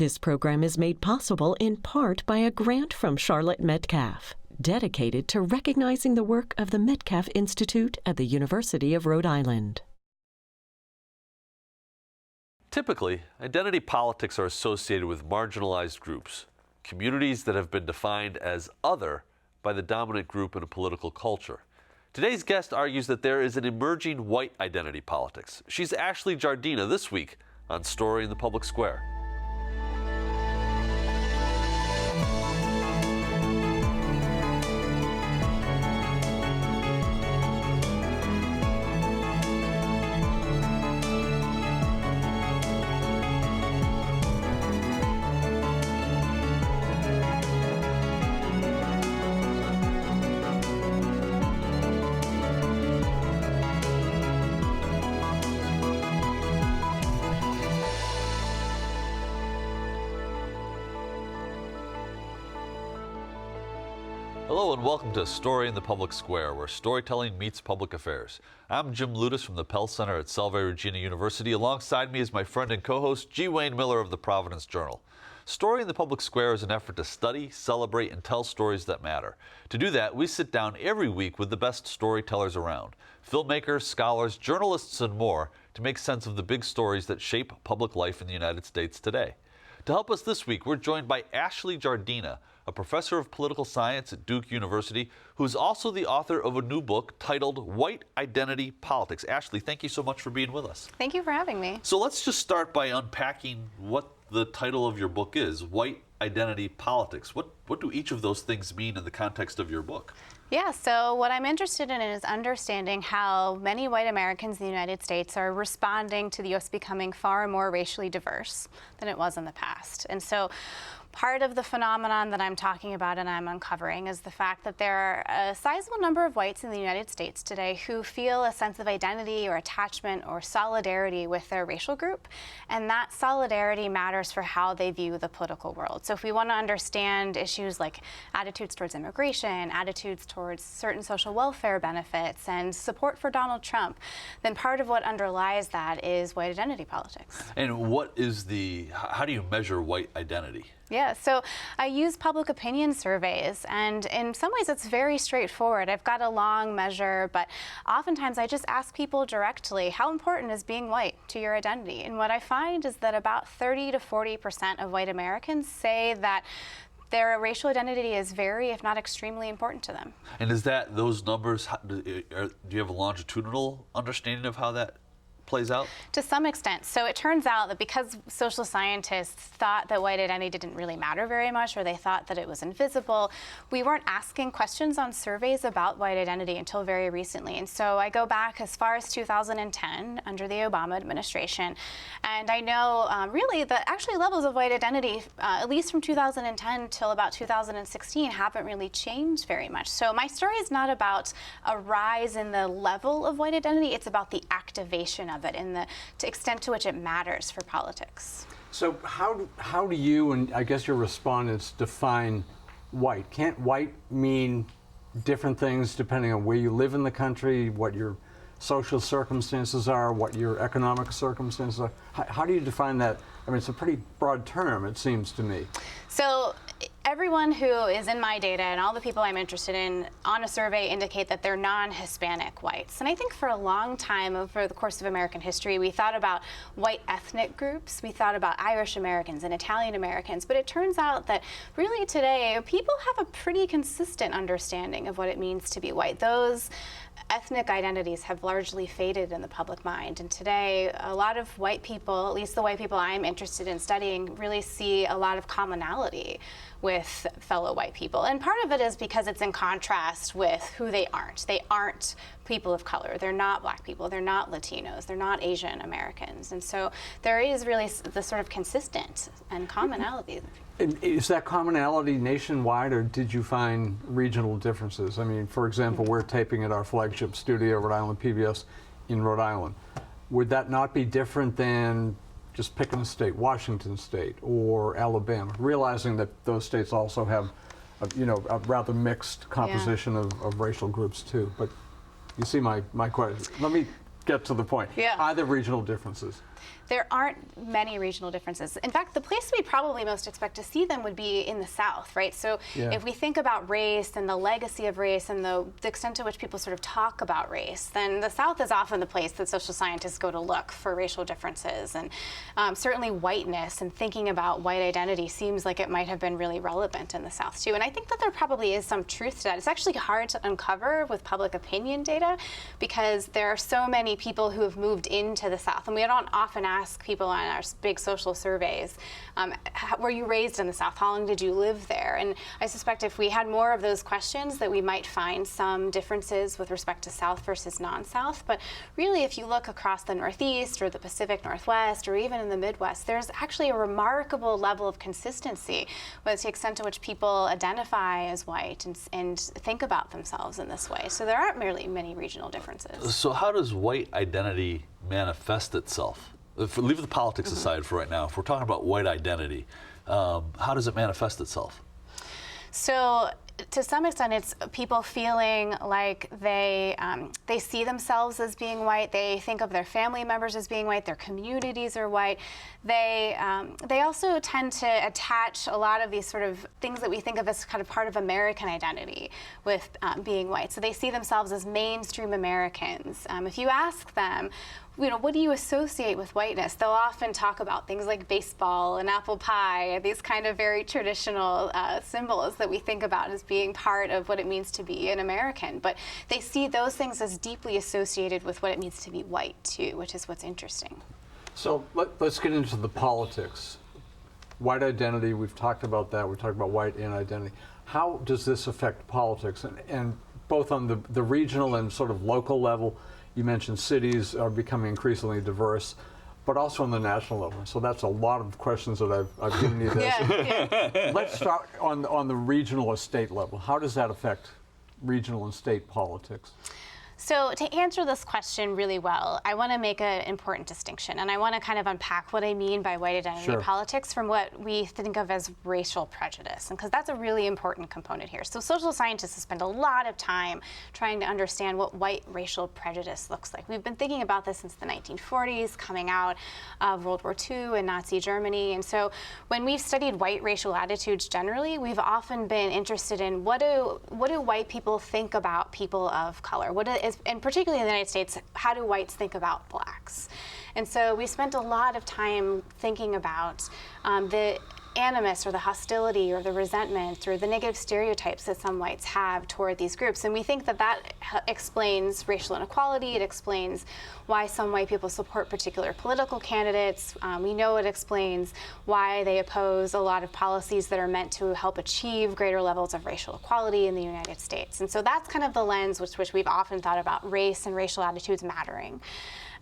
This program is made possible in part by a grant from Charlotte Metcalf, dedicated to recognizing the work of the Metcalf Institute at the University of Rhode Island. Typically, identity politics are associated with marginalized groups, communities that have been defined as other by the dominant group in a political culture. Today's guest argues that there is an emerging white identity politics. She's Ashley Jardina this week on Story in the Public Square. Hello and welcome to Story in the Public Square, where storytelling meets public affairs. I'm Jim Ludis from the Pell Center at Salve Regina University. Alongside me is my friend and co-host G. Wayne Miller of the Providence Journal. Story in the Public Square is an effort to study, celebrate, and tell stories that matter. To do that, we sit down every week with the best storytellers around, filmmakers, scholars, journalists, and more, to make sense of the big stories that shape public life in the United States today. To help us this week, we're joined by Ashley Jardina, a professor of political science at Duke University, who is also the author of a new book titled White Identity Politics. Ashley, thank you so much for being with us. Thank you for having me. So let's just start by unpacking what the title of your book is, White Identity Politics. What do each of those things mean in the context of your book? Yeah, so what I'm interested in is understanding how many white Americans in the United States are responding to the U.S. becoming far more racially diverse than it was in the past. And so part of the phenomenon that I'm talking about and I'm uncovering is the fact that there are a sizable number of whites in the United States today who feel a sense of identity or attachment or solidarity with their racial group, and that solidarity matters for how they view the political world. So if we want to understand issues like attitudes towards immigration, attitudes towards certain social welfare benefits, and support for Donald Trump, then part of what underlies that is white identity politics. And how do you measure white identity? Yeah, so I use public opinion surveys, and in some ways it's very straightforward. I've got a long measure, but oftentimes I just ask people directly, how important is being white to your identity? And what I find is that about 30 to 40% of white Americans say that their racial identity is very, if not extremely important to them. And is that those numbers, do you have a longitudinal understanding of how that plays out? To some extent. So it turns out that because social scientists thought that white identity didn't really matter very much, or they thought that it was invisible, we weren't asking questions on surveys about white identity until very recently. And so I go back as far as 2010 under the Obama administration, and I know really that actually levels of white identity, at least from 2010 till about 2016, haven't really changed very much. So my story is not about a rise in the level of white identity, it's about the activation of it and the extent to which it matters for politics. So how do you and I guess your respondents define white? Can't white mean different things depending on where you live in the country, what your social circumstances are, what your economic circumstances are? How do you define that? I mean, it's a pretty broad term, it seems to me. So everyone who is in my data and all the people I'm interested in on a survey indicate that they're non-Hispanic whites. And I think for a long time, over the course of American history, we thought about white ethnic groups. We thought about Irish Americans and Italian Americans. But it turns out that really today, people have a pretty consistent understanding of what it means to be white. Those ethnic identities have largely faded in the public mind. And today, a lot of white people, at least the white people I'm interested in studying, really see a lot of commonality with fellow white people. And part of it is because it's in contrast with who they aren't. They aren't people of color. They're not black people. They're not Latinos. They're not Asian Americans. And so there is really the sort of consistent and commonality. Is that commonality nationwide, or did you find regional differences? I mean, for example, we're taping at our flagship studio, Rhode Island PBS, in Rhode Island. Would that not be different than just picking a state, Washington State or Alabama, realizing that those states also have, a rather mixed composition of racial groups too? But you see my question. Let me get to the point. Yeah. Are there regional differences? There aren't many regional differences. In fact, the place we probably most expect to see them would be in the South, right? So if we think about race and the legacy of race and the extent to which people sort of talk about race, then the South is often the place that social scientists go to look for racial differences. And certainly whiteness and thinking about white identity seems like it might have been really relevant in the South too. And I think that there probably is some truth to that. It's actually hard to uncover with public opinion data because there are so many people who have moved into the South. And we don't often ask people on our big social surveys, were you raised in the South? How long did you live there? And I suspect if we had more of those questions that we might find some differences with respect to South versus non-South. But really, if you look across the Northeast or the Pacific Northwest or even in the Midwest, there's actually a remarkable level of consistency with the extent to which people identify as white and think about themselves in this way. So there aren't merely many regional differences. So how does white identity manifest itself? Leave the politics aside for right now. If we're talking about white identity, how does it manifest itself? So to some extent, it's people feeling like they see themselves as being white. They think of their family members as being white. Their communities are white. They also tend to attach a lot of these sort of things that we think of as kind of part of American identity with being white. So they see themselves as mainstream Americans. If you ask them, what do you associate with whiteness? They'll often talk about things like baseball and apple pie, these kind of very traditional symbols that we think about as being part of what it means to be an American. But they see those things as deeply associated with what it means to be white, too, which is what's interesting. So let's get into the politics. White identity, we've talked about that. We talked about white and identity. How does this affect politics? And both on the regional and sort of local level, you mentioned cities are becoming increasingly diverse, but also on the national level. So that's a lot of questions that I've given you this. Let's start on the regional or state level. How does that affect regional and state politics? So to answer this question really well, I want to make an important distinction, and I want to kind of unpack what I mean by white identity politics from what we think of as racial prejudice, and because that's a really important component here. So social scientists have spent a lot of time trying to understand what white racial prejudice looks like. We've been thinking about this since the 1940s, coming out of World War II and Nazi Germany, and so when we've studied white racial attitudes generally, we've often been interested in what do white people think about people of color? And particularly in the United States, how do whites think about blacks? And so we spent a lot of time thinking about the animus or the hostility or the resentment or the negative stereotypes that some whites have toward these groups. And we think that that explains racial inequality. It explains why some white people support particular political candidates. We know it explains why they oppose a lot of policies that are meant to help achieve greater levels of racial equality in the United States. And so that's kind of the lens with which we've often thought about race and racial attitudes mattering.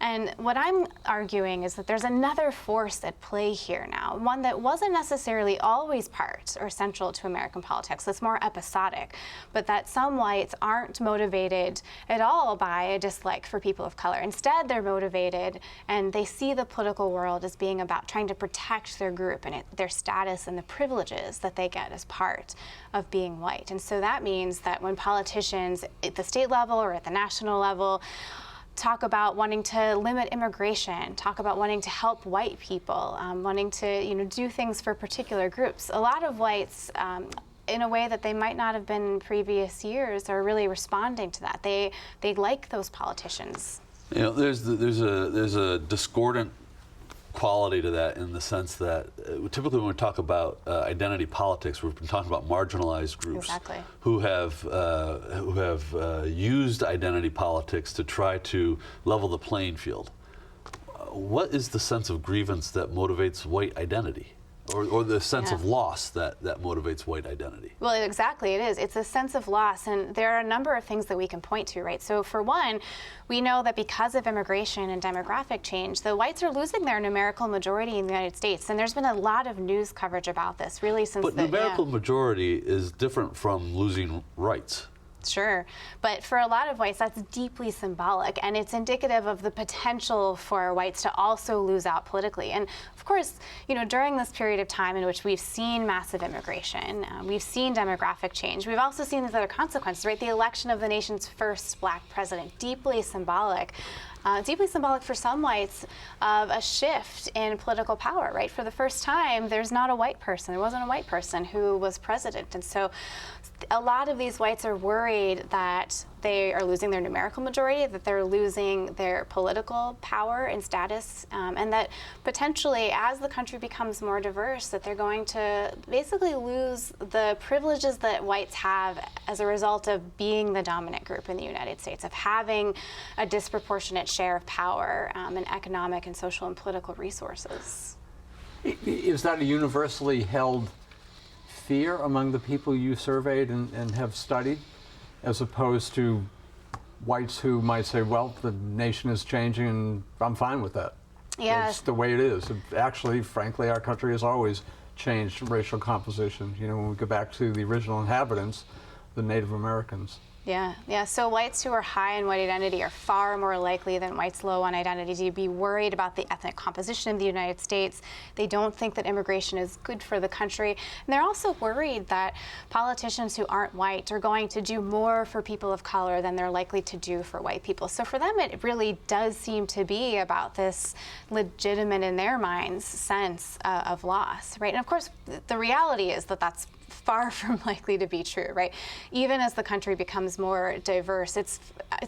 And what I'm arguing is that there's another force at play here now, one that wasn't necessarily always part or central to American politics, that's more episodic, but that some whites aren't motivated at all by a dislike for people of color. Instead, they're motivated and they see the political world as being about trying to protect their group and their status and the privileges that they get as part of being white. And so that means that when politicians at the state level or at the national level talk about wanting to limit immigration, talk about wanting to help white people, wanting to do things for particular groups. A lot of whites, in a way that they might not have been in previous years, are really responding to that. They like those politicians. There's a discordant quality to that in the sense that typically when we talk about identity politics, we've been talking about marginalized groups who have used identity politics to try to level the playing field. What is the sense of grievance that motivates white identity? Or the sense of loss that motivates white identity? Well, exactly, it is. It's a sense of loss, and there are a number of things that we can point to, right? So for one, we know that because of immigration and demographic change, the whites are losing their numerical majority in the United States, and there's been a lot of news coverage about this, really, since But numerical majority is different from losing rights. Sure, but for a lot of whites, that's deeply symbolic, and it's indicative of the potential for whites to also lose out politically. And of course, during this period of time in which we've seen massive immigration, we've seen demographic change, we've also seen these other consequences, right? The election of the nation's first black president, deeply symbolic. deeply symbolic for some whites of a shift in political power, right? For the first time, there's not a white person. There wasn't a white person who was president. And so a lot of these whites are worried that they are losing their numerical majority, that they're losing their political power and status, and that potentially as the country becomes more diverse, that they're going to basically lose the privileges that whites have as a result of being the dominant group in the United States, of having a disproportionate share of power and economic and social and political resources. Is that a universally held fear among the people you surveyed and have studied, as opposed to whites who might say, well, the nation is changing and I'm fine with that? Yes. It's the way it is. Actually, frankly, our country has always changed racial composition. You know, when we go back to the original inhabitants, the Native Americans. Yeah. So whites who are high in white identity are far more likely than whites low on identity to be worried about the ethnic composition of the United States. They don't think that immigration is good for the country. And they're also worried that politicians who aren't white are going to do more for people of color than they're likely to do for white people. So for them, it really does seem to be about this legitimate, in their minds, sense of loss, right? And of course, the reality is that that's far from likely to be true, right? Even as the country becomes more diverse, it's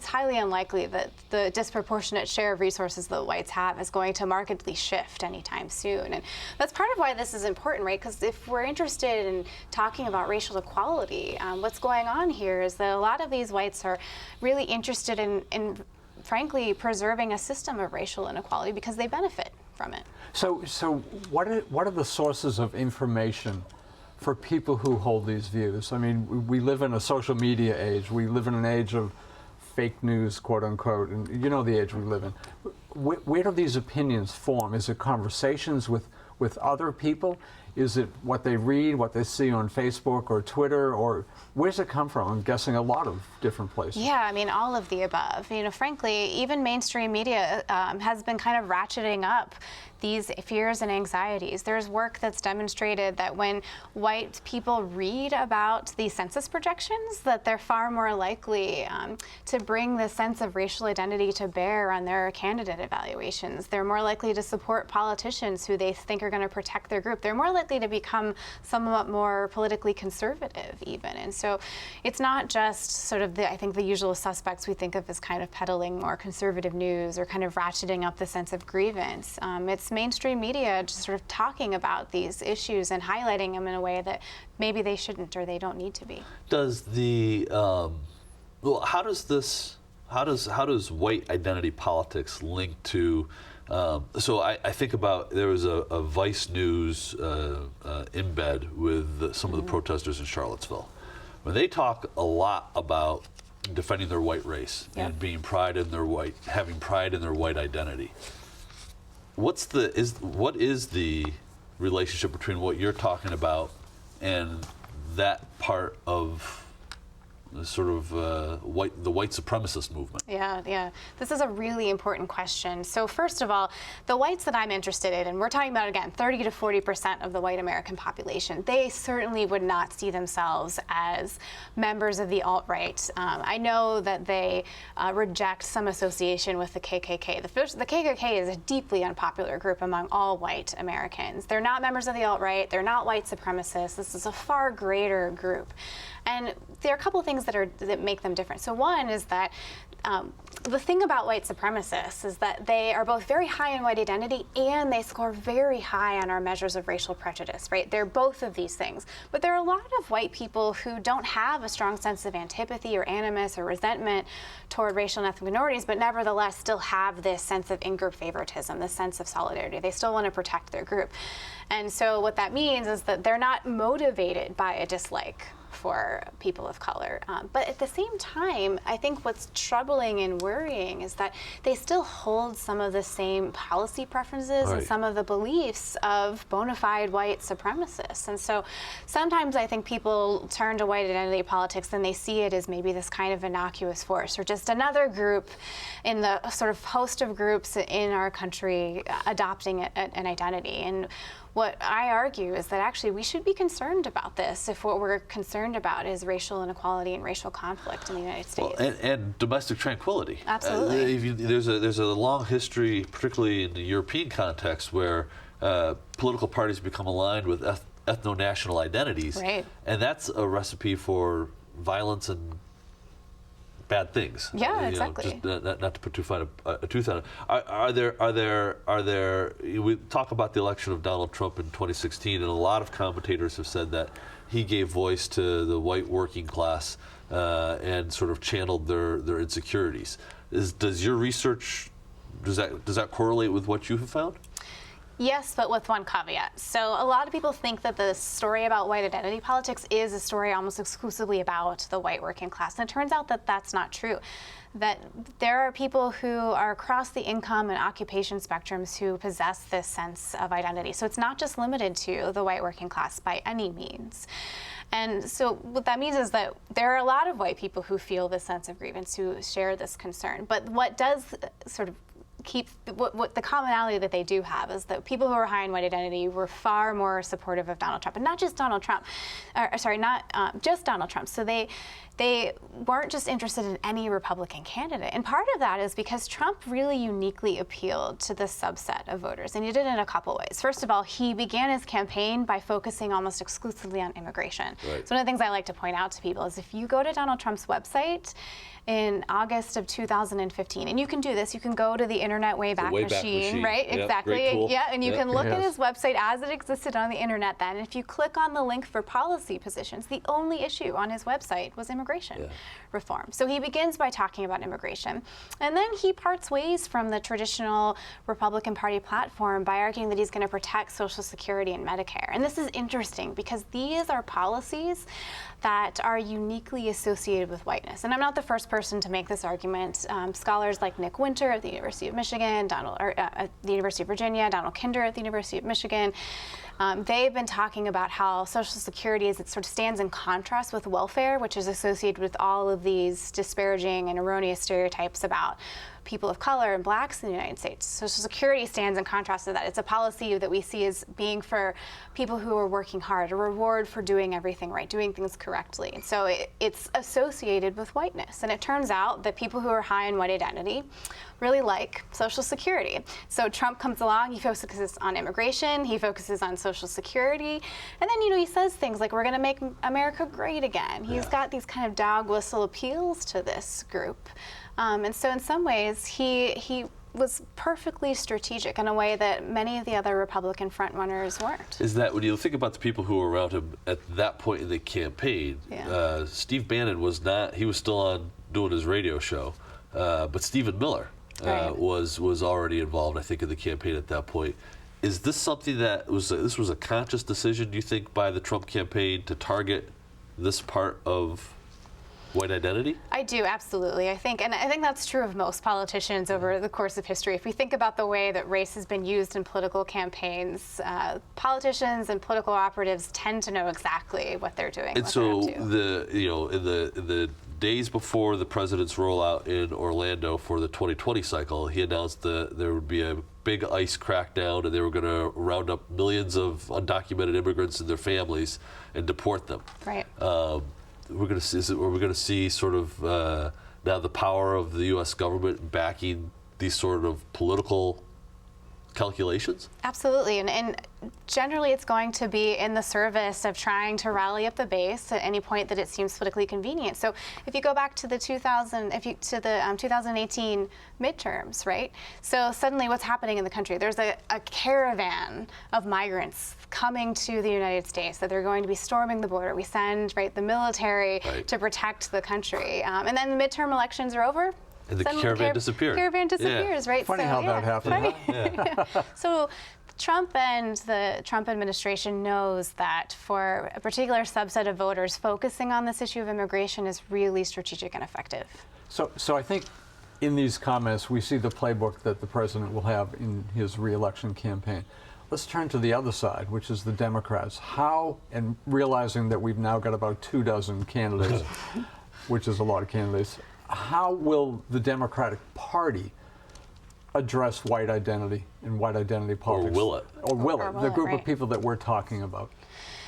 highly unlikely that the disproportionate share of resources that whites have is going to markedly shift anytime soon. And that's part of why this is important, right? Because if we're interested in talking about racial equality, what's going on here is that a lot of these whites are really interested in frankly, preserving a system of racial inequality because they benefit from it. So what are the sources of information for people who hold these views? I mean, we live in a social media age. We live in an age of fake news, quote unquote, and you know the age we live in. Where do these opinions form? Is it conversations with other people? Is it what they read, what they see on Facebook or Twitter, or where's it come from? I'm guessing a lot of different places. Yeah, I mean, all of the above. You know, frankly, even mainstream media has been kind of ratcheting up these fears and anxieties. There's work that's demonstrated that when white people read about the census projections, that they're far more likely to bring the sense of racial identity to bear on their candidate evaluations. They're more likely to support politicians who they think are going to protect their group. They're more likely to become somewhat more politically conservative even. And so it's not just sort of I think the usual suspects we think of as kind of peddling more conservative news or kind of ratcheting up the sense of grievance. It's mainstream media just sort of talking about these issues and highlighting them in a way that maybe they shouldn't or they don't need to be. Does the how does white identity politics link to? So I think about there was a Vice News embed with some of the protesters in Charlottesville, when they talk a lot about defending their white race and being having pride in their white identity. What is the relationship between what you're talking about and that part of the sort of the white supremacist movement? Yeah. This is a really important question. So first of all, the whites that I'm interested in, and we're talking about, again, 30 to 40% of the white American population, they certainly would not see themselves as members of the alt-right. I know that they reject some association with the KKK. The KKK is a deeply unpopular group among all white Americans. They're not members of the alt-right. They're not white supremacists. This is a far greater group. And there are a couple of things that make them different. So one is that the thing about white supremacists is that they are both very high in white identity and they score very high on our measures of racial prejudice, right? They're both of these things. But there are a lot of white people who don't have a strong sense of antipathy or animus or resentment toward racial and ethnic minorities, but nevertheless still have this sense of in-group favoritism, this sense of solidarity. They still want to protect their group. And so what that means is that they're not motivated by a dislike for people of color. But at the same time, I think what's troubling and worrying is that they still hold some of the same policy preferences and some of the beliefs of bona fide white supremacists. And so sometimes I think people turn to white identity politics and they see it as maybe this kind of innocuous force or just another group in the sort of host of groups in our country adopting an identity. And what I argue is that actually we should be concerned about this if what we're concerned about is racial inequality and racial conflict in the United States. Well, and domestic tranquility. Absolutely. There's a long history, particularly in the European context, where political parties become aligned with ethno-national identities. Right. And that's a recipe for violence and bad things. Yeah, exactly. Just not to put too fine a tooth on it. Are there? We talk about the election of Donald Trump in 2016, and a lot of commentators have said that he gave voice to the white working class and sort of channeled their insecurities. Does your research does that correlate with what you have found? Yes, but with one caveat. So a lot of people think that the story about white identity politics is a story almost exclusively about the white working class. And it turns out that that's not true. That there are people who are across the income and occupation spectrums who possess this sense of identity. So it's not just limited to the white working class by any means. And so what that means is that there are a lot of white people who feel this sense of grievance, who share this concern. But what does sort of keep what the commonality that they do have is that people who are high in white identity were far more supportive of Donald Trump, and not just Donald Trump, not just Donald Trump. So they weren't just interested in any Republican candidate. And part of that is because Trump really uniquely appealed to this subset of voters, and he did it in a couple ways. First of all, he began his campaign by focusing almost exclusively on immigration. Right. So one of the things I like to point out to people is if you go to Donald Trump's website in August of 2015, and you can do this, you can go to the Internet Wayback Machine, right? Yep, exactly. great tool. Yeah, and you can look at Yes. his website as it existed on the Internet then. And if you click on the link for policy positions, the only issue on his website was immigration reform. So he begins by talking about immigration. And then he parts ways from the traditional Republican Party platform by arguing that he's going to protect Social Security and Medicare. And this is interesting because these are policies that are uniquely associated with whiteness. And I'm not the first person to make this argument. Scholars like Nick Winter at the University of Michigan, at the University of Virginia, Donald Kinder at the University of Michigan, they've been talking about how Social Security is, it sort of stands in contrast with welfare, which is associated with all of these disparaging and erroneous stereotypes about people of color and blacks in the United States. Social Security stands in contrast to that. It's a policy that we see as being for people who are working hard, a reward for doing everything right, doing things correctly. And so it's associated with whiteness. And it turns out that people who are high in white identity really like Social Security. So Trump comes along, he focuses on immigration, he focuses on Social Security, and then, he says things like, we're gonna make America great again. He's got these kind of dog whistle appeals to this group. And so in some ways, he was perfectly strategic in a way that many of the other Republican frontrunners weren't. Is that when you think about the people who were around him at that point in the campaign, Steve Bannon was not, he was still on doing his radio show, but Stephen Miller was already involved, I think, in the campaign at that point. Is this something that was a conscious decision, do you think, by the Trump campaign to target this part of white identity? I do, absolutely. I think that's true of most politicians over the course of history. If we think about the way that race has been used in political campaigns, politicians and political operatives tend to know exactly what they're doing. And so in the days before the president's rollout in Orlando for the 2020 cycle, he announced that there would be a big ICE crackdown and they were going to round up millions of undocumented immigrants and their families and deport them. Right. We're going to see sort of now the power of the U.S. government backing these sort of political calculations? Absolutely, and generally it's going to be in the service of trying to rally up the base at any point that it seems politically convenient. So if you go back to the 2018 midterms, right? So suddenly what's happening in the country? There's a caravan of migrants coming to the United States that they're going to be storming the border. We send the military to protect the country, and then the midterm elections are over. And the caravan disappears. Caravan disappears, right? Funny how that happened. So Trump and the Trump administration knows that for a particular subset of voters, focusing on this issue of immigration is really strategic and effective. So I think in these comments, we see the playbook that the president will have in his re-election campaign. Let's turn to the other side, which is the Democrats. How, and realizing that we've now got about 24 candidates, which is a lot of candidates, how will the Democratic Party address white identity and white identity politics? Or will it? Or will Or it? will The it, group of right. people that we're talking about.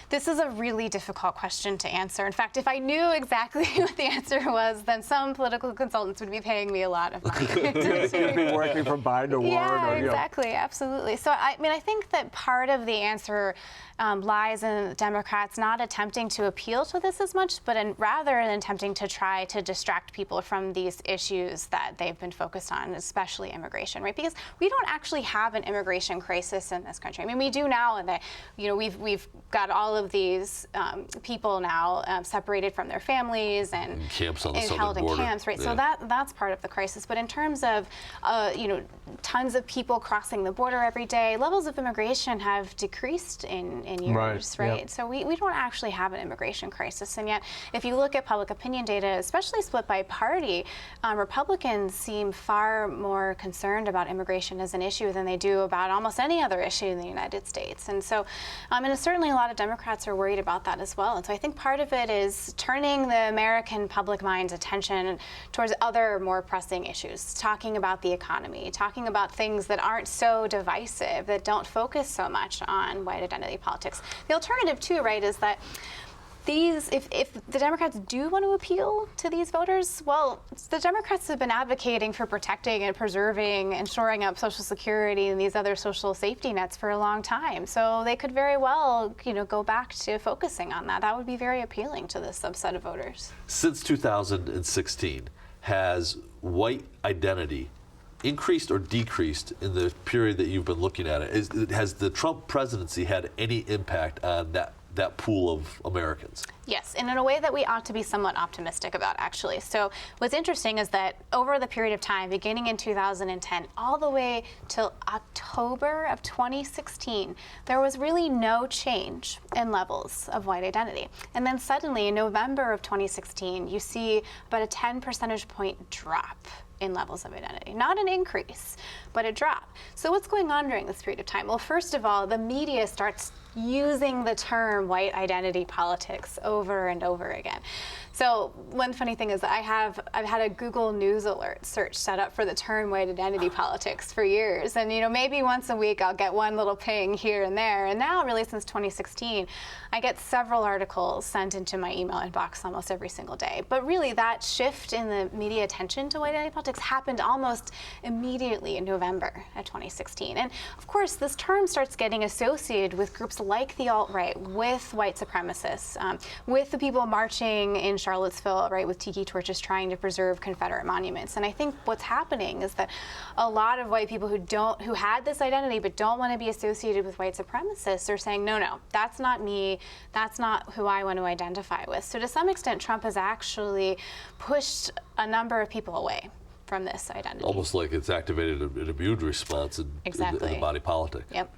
This is a really difficult question to answer. In fact, if I knew exactly what the answer was, then some political consultants would be paying me a lot of money. You'd be working for Biden or Warren. Yeah, or, exactly, absolutely. So, I mean, I think that part of the answer lies in Democrats not attempting to appeal to this as much, but rather than attempting to try to distract people from these issues that they've been focused on, especially immigration, right? Because we don't actually have an immigration crisis in this country. I mean, we do now, and we've got all of these people now separated from their families and camps on the southern held in border. camps, right? Yeah. So that's part of the crisis. But in terms of tons of people crossing the border every day, levels of immigration have decreased in years, Right, right? yep. So we don't actually have an immigration crisis. And yet, if you look at public opinion data, especially split by party, Republicans seem far more concerned about immigration as an issue than they do about almost any other issue in the United States. And so, and certainly a lot of Democrats are worried about that as well. And so I think part of it is turning the American public mind's attention towards other more pressing issues, talking about the economy, talking about things that aren't so divisive, that don't focus so much on white identity politics. The alternative too, right, is that if the Democrats do want to appeal to these voters, well, the Democrats have been advocating for protecting and preserving and shoring up Social Security and these other social safety nets for a long time. So they could very well, go back to focusing on that. That would be very appealing to this subset of voters. Since 2016, has white identity increased or decreased in the period that you've been looking at it? Has the Trump presidency had any impact on that pool of Americans? Yes, and in a way that we ought to be somewhat optimistic about, actually. So what's interesting is that over the period of time, beginning in 2010, all the way till October of 2016, there was really no change in levels of white identity. And then suddenly, in November of 2016, you see about a 10 percentage point drop in levels of identity. Not an increase, but a drop. So what's going on during this period of time? Well, first of all, the media starts using the term white identity politics over and over again. So one funny thing is that I've had a Google News alert search set up for the term white identity politics for years. And maybe once a week I'll get one little ping here and there. And now really since 2016, I get several articles sent into my email inbox almost every single day. But really that shift in the media attention to white identity politics happened almost immediately in November of 2016. And of course, this term starts getting associated with groups like the alt-right, with white supremacists, with the people marching in Charlottesville, right, with tiki torches trying to preserve Confederate monuments. And I think what's happening is that a lot of white people who had this identity but don't want to be associated with white supremacists are saying, no, that's not me, that's not who I want to identify with. So to some extent, Trump has actually pushed a number of people away from this identity. Almost like it's activated an immune response in the body politic. Yep.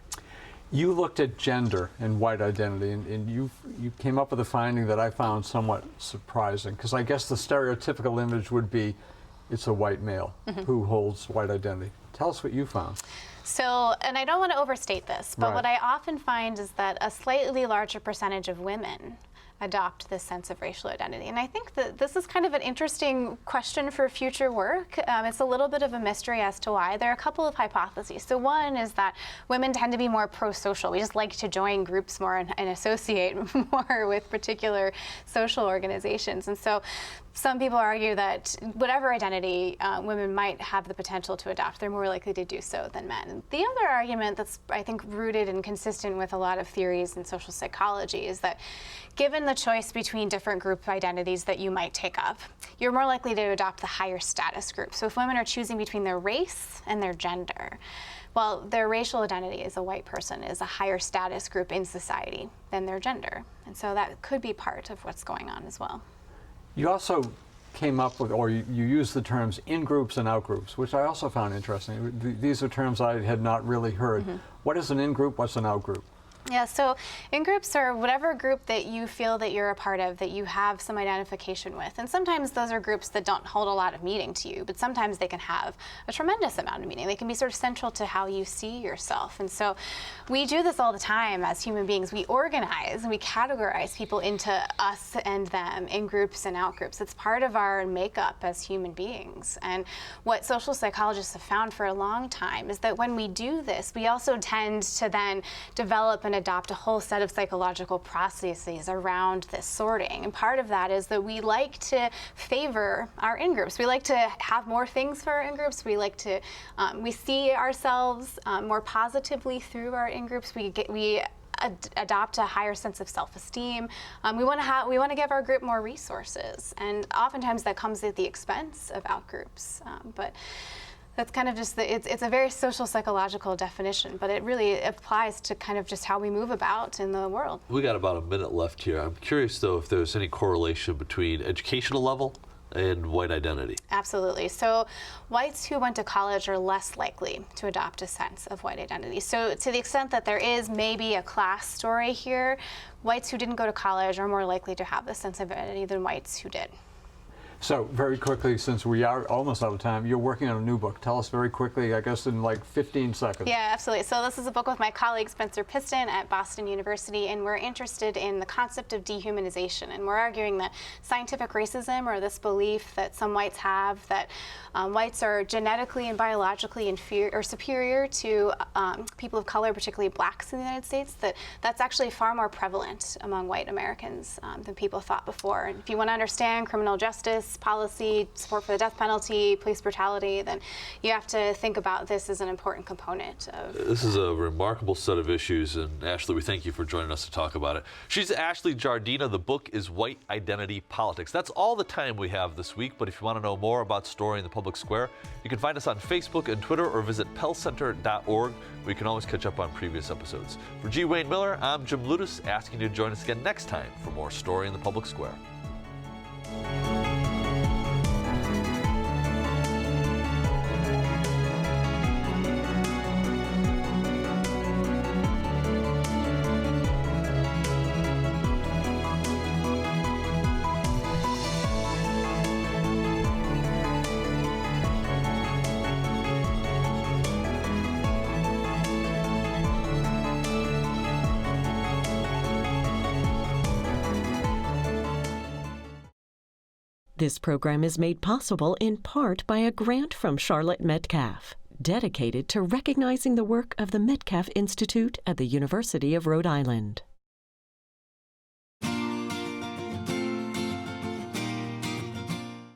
You looked at gender and white identity, and you came up with a finding that I found somewhat surprising, because I guess the stereotypical image would be it's a white male who holds white identity. Tell us what you found. So, and I don't want to overstate this, but Right. what I often find is that a slightly larger percentage of women adopt this sense of racial identity. And I think that this is kind of an interesting question for future work. It's a little bit of a mystery as to why. There are a couple of hypotheses. So one is that women tend to be more pro-social. We just like to join groups more and associate more with particular social organizations. And so some people argue that whatever identity women might have the potential to adopt, they're more likely to do so than men. The other argument that's, I think, rooted and consistent with a lot of theories in social psychology is that given the choice between different group identities that you might take up, you're more likely to adopt the higher status group. So if women are choosing between their race and their gender, well, their racial identity as a white person is a higher status group in society than their gender. And so that could be part of what's going on as well. You also came up with, or you used the terms in-groups and out-groups, which I also found interesting. These are terms I had not really heard. What is an in-group? What's an out-group? Yeah, so in-groups are whatever group that you feel that you're a part of, that you have some identification with. And sometimes those are groups that don't hold a lot of meaning to you, but sometimes they can have a tremendous amount of meaning. They can be sort of central to how you see yourself. And so we do this all the time as human beings. We organize and we categorize people into us and them, in groups and out groups. It's part of our makeup as human beings. And what social psychologists have found for a long time is that when we do this, we also tend to then develop and adopt a whole set of psychological processes around this sorting. And part of that is that we like to favor our in-groups. We like to have more things for our in-groups. We like to, we see ourselves more positively through our in-groups. We adopt a higher sense of self-esteem. We want to give our group more resources, and oftentimes that comes at the expense of out-groups. But that's kind of just it's a very social psychological definition, but it really applies to kind of just how we move about in the world. We got about a minute left here. I'm curious though if there's any correlation between educational level and white identity. Absolutely. So whites who went to college are less likely to adopt a sense of white identity. So to the extent that there is maybe a class story here, whites who didn't go to college are more likely to have this sense of identity than whites who did. So very quickly, since we are almost out of time, you're working on a new book. Tell us very quickly, I guess in like 15 seconds. Yeah, absolutely. So this is a book with my colleague Spencer Piston at Boston University, and we're interested in the concept of dehumanization. And we're arguing that scientific racism, or this belief that some whites have that whites are genetically and biologically inferior or superior to people of color, particularly blacks in the United States, that's actually far more prevalent among white Americans than people thought before. And if you want to understand criminal justice, policy, support for the death penalty, police brutality, then you have to think about this as an important component of. This is a remarkable set of issues, and Ashley, we thank you for joining us to talk about it. She's Ashley Jardina. The book is White Identity Politics. That's all the time we have this week, but if you want to know more about Story in the Public Square, you can find us on Facebook and Twitter, or visit pellcenter.org, where you can always catch up on previous episodes. For G. Wayne Miller, I'm Jim Ludis, asking you to join us again next time for more Story in the Public Square. This program is made possible in part by a grant from Charlotte Metcalf, dedicated to recognizing the work of the Metcalf Institute at the University of Rhode Island.